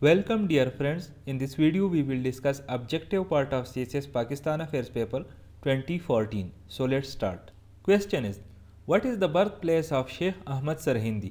Welcome dear friends. In this video we will discuss objective part of CSS Pakistan Affairs paper 2014. So let's start. Question is, what is the birthplace of Sheikh Ahmad Sarhindi?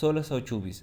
1624.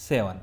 7.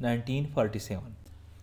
1947.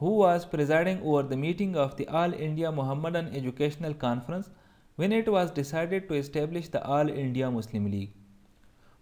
who was presiding over the meeting of the All India Muhammadan Educational Conference when it was decided to establish the All India Muslim League?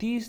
30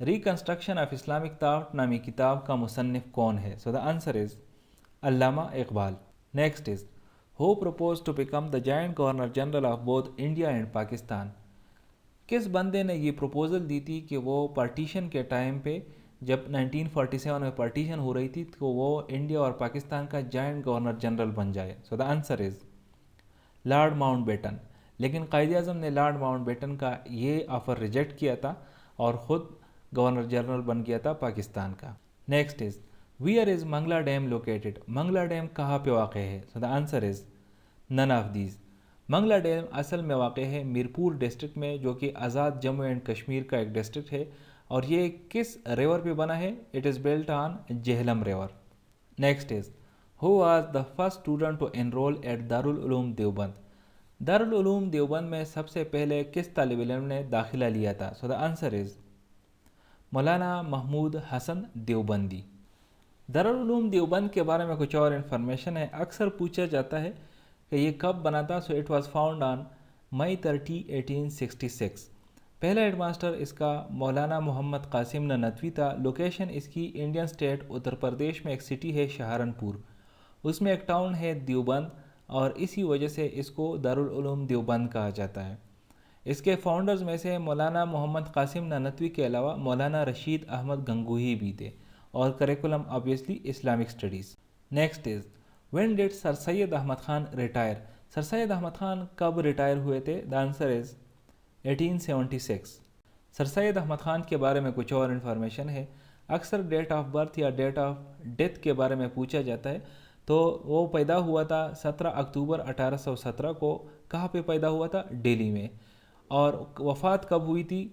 reconstruction of Islamic thought نامی کتاب کا مصنف کون ہے؟ So the answer is Allama Iqbal. Next is who propose to become the joint governor general of both India and Pakistan. کس بندے نے یہ پروپوزل دی تھی کہ وہ پارٹیشن کے ٹائم پہ جب 1947 میں پارٹیشن ہو رہی تھی تو وہ انڈیا اور پاکستان کا جوائنٹ گورنر جنرل بن جائے؟ So the answer is Lord Mountbatten. لیکن قائد اعظم نے لارڈ ماؤنٹ بیٹن کا یہ آفر ریجیکٹ کیا تھا اور خود گورنر جنرل بن گیا تھا پاکستان کا. Next is where is Mangla dam located. Mangla dam کہاں پہ واقع ہے؟ So the answer is none of these. Mangla dam اصل میں واقع ہے میرپور ڈسٹرکٹ میں، جو کہ آزاد جموں اینڈ کشمیر کا ایک ڈسٹرکٹ ہے. اور یہ کس ریور پہ بنا ہے؟ It is built on Jhelum river. Next is who was the first student to enrol at Darul Uloom Deoband. Darul Uloom Deoband میں سب سے پہلے کس طالب علم نے داخلہ لیا تھا؟ سو دا آنسر از مولانا محمود حسن دیوبندی. دارالعلوم دیوبند کے بارے میں کچھ اور انفارمیشن ہے. اکثر پوچھا جاتا ہے کہ یہ کب بنا تھا. So it was found on May 30 1866. پہلا ہیڈ ماسٹر اس کا مولانا محمد قاسم ننتوی تھا. لوکیشن اس کی انڈین اسٹیٹ اتر پردیش میں ایک سٹی ہے سہارنپور، اس میں ایک ٹاؤن ہے دیوبند، اور اسی وجہ سے اس کو دارالعلوم دیوبند کہا جاتا ہے. اس کے فاؤنڈرز میں سے مولانا محمد قاسم ننتوی کے علاوہ مولانا رشید احمد گنگوہی بھی تھے، اور curriculum obviously Islamic studies. Next is when did sir Syed Ahmad Khan retire. Sir Syed Ahmad Khan کب ریٹائر ہوئے تھے؟ The answer is 1876. Sir Syed Ahmad Khan کے بارے میں کچھ اور انفارمیشن ہے. اکثر ڈیٹ آف برتھ یا ڈیٹ آف ڈیتھ کے بارے میں پوچھا جاتا ہے. تو وہ پیدا ہوا تھا 17 اکتوبر 1817 کو. کہاں پہ پیدا ہوا تھا؟ دہلی میں. اور وفات کب ہوئی تھی؟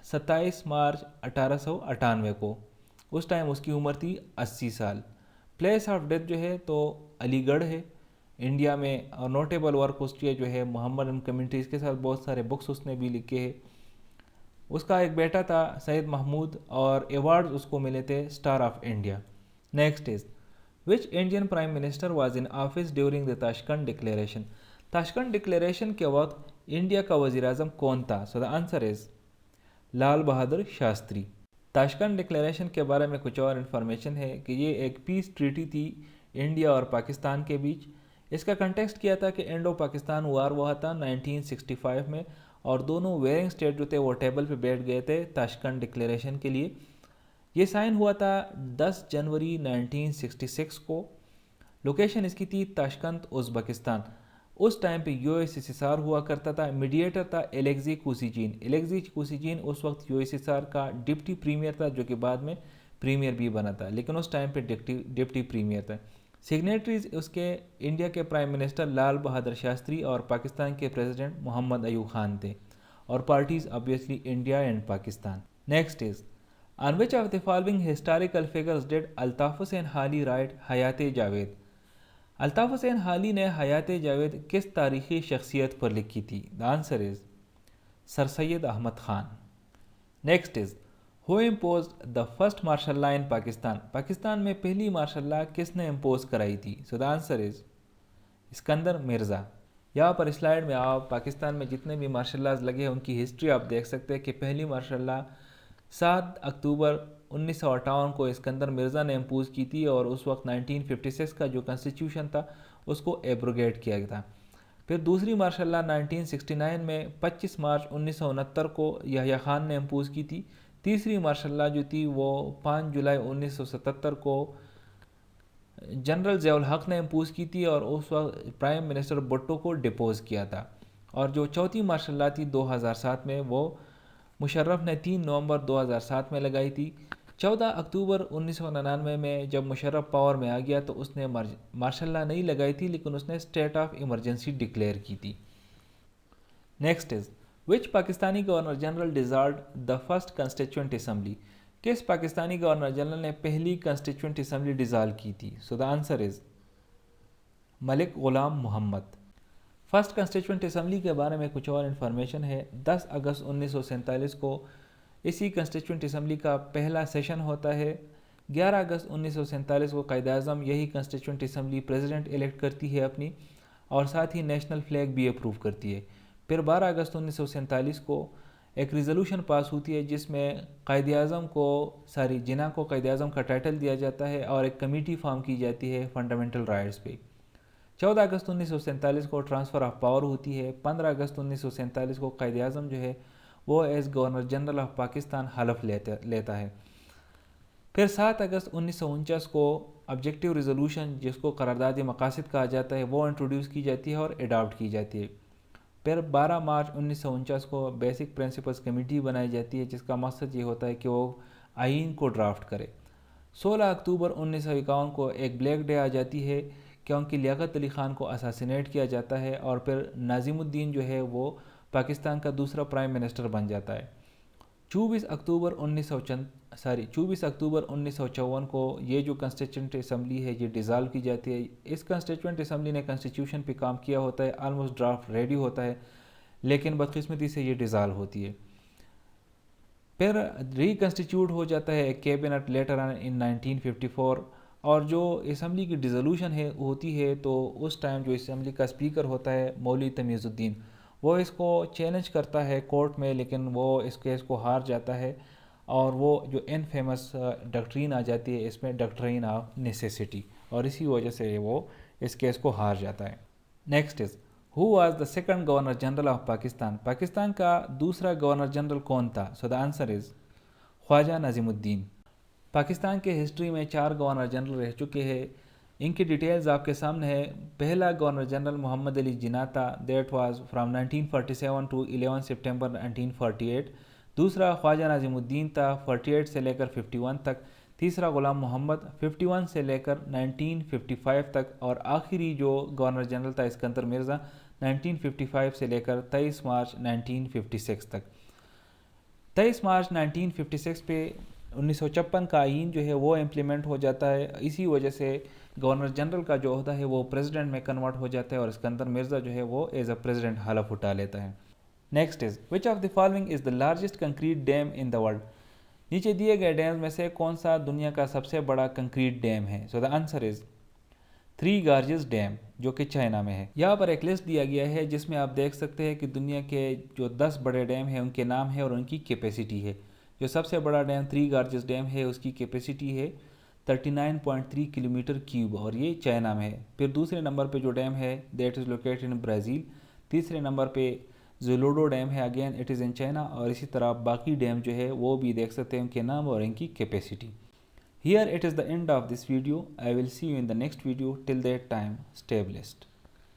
27 مارچ 1898 کو. اس ٹائم اس کی عمر تھی 80 سال. پلیس آف ڈیتھ جو ہے تو علی گڑھ ہے انڈیا میں. اور نوٹیبل ورک اس کے جو ہے محمد ان کمیونٹیز کے ساتھ بہت سارے بکس اس نے بھی لکھے ہیں. اس کا ایک بیٹا تھا سید محمود، اور ایوارڈز اس کو ملے تھے star of India. Next is which Indian prime minister was in office during the Tashkent declaration. Tashkent declaration کے وقت انڈیا کا وزیر اعظم کون تھا؟ سو the answer is Lal Bahadur Shastri. تاشکنڈ declaration کے بارے میں کچھ اور انفارمیشن ہے کہ یہ ایک پیس ٹریٹی تھی انڈیا اور پاکستان کے بیچ. اس کا کنٹیکسٹ کیا تھا کہ انڈو پاکستان وار ہوا تھا 1965 میں، اور دونوں ویرنگ اسٹیٹ جو تھے وہ ٹیبل پہ بیٹھ گئے تھے تاشکنڈ ڈکلیریشن کے لیے. یہ سائن ہوا تھا 10 جنوری 1966 کو. لوکیشن اس کی تھی تاشکنت ازبکستان. اس ٹائم پہ یو ایس ایس آر ہوا کرتا تھا. میڈیٹر تھا الیگزی کوسیجین. الیگزی کوسیجین اس وقت یو ایس ایس آر کا ڈپٹی پریمیئر تھا، جو کہ بعد میں پریمیئر بھی بنا تھا، لیکن اس ٹائم پہ ڈپٹی پریمیئر تھا. سگنیٹریز اس کے انڈیا کے پرائم منسٹر لال بہادر شاستری اور پاکستان کے پریزیڈنٹ محمد ایوب خان تھے، اور parties obviously India and Pakistan. Next is on which of the following historical figures did Altaf Hussain Hali write حیات جاوید. الطاف حسین حالی نے حیات جاوید کس تاریخی شخصیت پر لکھی تھی؟ The answer is sir Syed Ahmad Khan. Next is who imposed the first martial law in Pakistan. Pakistan میں پہلی مارشل لا کس نے امپوز کرائی تھی؟ So the answer is Iskandar Mirza. یہاں پر سلائیڈ میں آپ پاکستان میں جتنے بھی مارشل لاز لگے ہیں ان کی ہسٹری آپ دیکھ سکتے ہیں کہ پہلی مارشل لا 7 اکتوبر 1958 کو اسکندر مرزا نے امپوز کی تھی، اور اس وقت 1956 کا جو کنسٹیٹیوشن تھا اس کو ایبروگیٹ کیا تھا. پھر دوسری مارشل لا 1969 میں 25 مارچ 1969 کو یحییٰ خان نے امپوز کی تھی. تیسری مارشل لا جو تھی وہ 5 جولائی 1977 کو جنرل ضیاء الحق نے امپوز کی تھی، اور اس وقت پرائم منسٹر بھٹو کو ڈپوز کیا تھا. اور جو چوتھی مارشل لا تھی 2007 میں، وہ مشرف نے 3 نومبر 2007 میں لگائی تھی. 14 اکتوبر 1999 میں جب مشرف پاور میں آ گیا تو اس نے مارشل لا نہیں لگائی تھی، لیکن اس نے اسٹیٹ آف ایمرجنسی ڈکلیئر کی تھی. Next is which Pakistani governor general dissolved the first constituent assembly. کس پاکستانی گورنر جنرل نے پہلی کنسٹیچوئنٹ اسمبلی ڈیزالو کی تھی؟ سو the answer is Malik Ghulam Muhammad. First constituent assembly کے بارے میں کچھ اور انفارمیشن ہے. 10 اگست 1947 کو اسی کنسٹیچوئنٹ اسمبلی کا پہلا سیشن ہوتا ہے. 11 اگست 1947 کو قائد اعظم یہی کنسٹیچوئنٹ اسمبلی پریزیڈنٹ الیکٹ کرتی ہے اپنی، اور ساتھ ہی نیشنل فلیگ بھی اپروو کرتی ہے. پھر 12 اگست 1947 کو ایک ریزولوشن پاس ہوتی ہے جس میں قائد اعظم کو جناح کو قائد اعظم کا ٹائٹل دیا جاتا ہے اور ایک کمیٹی فارم کی جاتی ہے فنڈامنٹل رائٹس پہ۔ 14 اگست 1947 کو ٹرانسفر آف پاور ہوتی ہے۔ 15 اگست 1947 کو قائد اعظم جو ہے وہ as governor general of Pakistan حلف لیتا ہے۔ پھر 7 اگست 1949 کو آبجیکٹیو ریزولوشن جس کو قرارداد مقاصد کہا جاتا ہے وہ انٹروڈیوس کی جاتی ہے اور اڈاپٹ کی جاتی ہے۔ پھر 12 مارچ 1949 کو بیسک پرنسپلز کمیٹی بنائی جاتی ہے جس کا مقصد یہ ہوتا ہے کہ وہ آئین کو ڈرافٹ کرے۔ 16 اکتوبر 1951 کو ایک بلیک ڈے آ جاتی ہے کیونکہ لیاقت علی خان کو اساسینیٹ کیا جاتا ہے اور پھر ناظم الدین جو ہے وہ پاکستان کا دوسرا پرائم منسٹر بن جاتا ہے۔ 24 اکتوبر 1954 کو یہ جو کنسٹیچوئنٹ اسمبلی ہے یہ ڈیزالو کی جاتی ہے۔ اس کنسٹیچوئنٹ اسمبلی نے کنسٹیٹیوشن پہ کام کیا ہوتا ہے، آلموسٹ ڈرافٹ ریڈی ہوتا ہے، لیکن بدقسمتی سے یہ ڈیزالو ہوتی ہے۔ پھر ری کنسٹیٹیوٹ ہو جاتا ہے ایک کیبنٹ لیٹر ان 1954، اور جو اسمبلی کی ڈیزولوشن ہوتی ہے تو اس ٹائم جو اسمبلی کا اسپیکر ہوتا ہے مولوی تمیز الدین، وہ اس کو چیلنج کرتا ہے کورٹ میں، لیکن وہ اس کیس کو ہار جاتا ہے اور وہ جو فیمس ڈاکٹرین آ جاتی ہے اس میں ڈاکٹرین آف نیسیسٹی، اور اسی وجہ سے وہ اس کیس کو ہار جاتا ہے۔ Next is who was the second governor general of Pakistan? Pakistan کا دوسرا گورنر جنرل کون تھا؟ سو دا آنسر از خواجہ ناظم الدین۔ پاکستان کے ہسٹری میں 4 گورنر جنرل رہ چکے ہیں، ان کی ڈیٹیلز آپ کے سامنے ہے۔ پہلا گورنر جنرل محمد علی جناح تھا، that was from 1947 to 11 September 1948۔ دوسرا خواجہ ناظم الدین تھا 48 سے لے کر 51 تک۔ تیسرا غلام محمد 51 سے لے کر 1955 تک، اور آخری جو گورنر جنرل تھا اسکندر مرزا 1955 سے لے کر 23 مارچ 1956 تک۔ 23 مارچ 1956 پہ 1956 کا آئین جو ہے وہ امپلیمنٹ ہو جاتا ہے، اسی وجہ سے گورنر جنرل کا جو عہدہ ہے وہ پریزیڈنٹ میں کنورٹ ہو جاتا ہے اور اسکندر مرزا جو ہے وہ ایز اے پریزیڈنٹ حلف اٹھا لیتا ہے۔ Next is which of the following is the largest concrete dam in the world? نیچے دیے گئے ڈیمز میں سے کون سا دنیا کا سب سے بڑا کنکریٹ ڈیم ہے؟ So the answer is 3 gorges dam جو کہ چائنا میں ہے۔ یہاں پر ایک لسٹ دیا گیا ہے جس میں آپ دیکھ سکتے ہیں کہ دنیا کے جو 10 بڑے ڈیم ہیں ان کے نام ہیں اور ان کی کیپیسٹی ہے۔ جو سب سے بڑا ڈیم 3 گارجز ڈیم ہے اس کی کیپیسٹی ہے 39.3 کلومیٹر کیوب، اور یہ چائنا میں ہے۔ پھر دوسرے نمبر پہ جو ڈیم ہے that is located in Brazil. تیسرے نمبر پہ زولوڈو ڈیم ہے، again it is in China, اور اسی طرح باقی ڈیم جو ہے وہ بھی دیکھ سکتے ہیں ان کے نام اور ان کی capacity. Here it is the end of this video. I will see you in the next video. Till that time, stay blessed.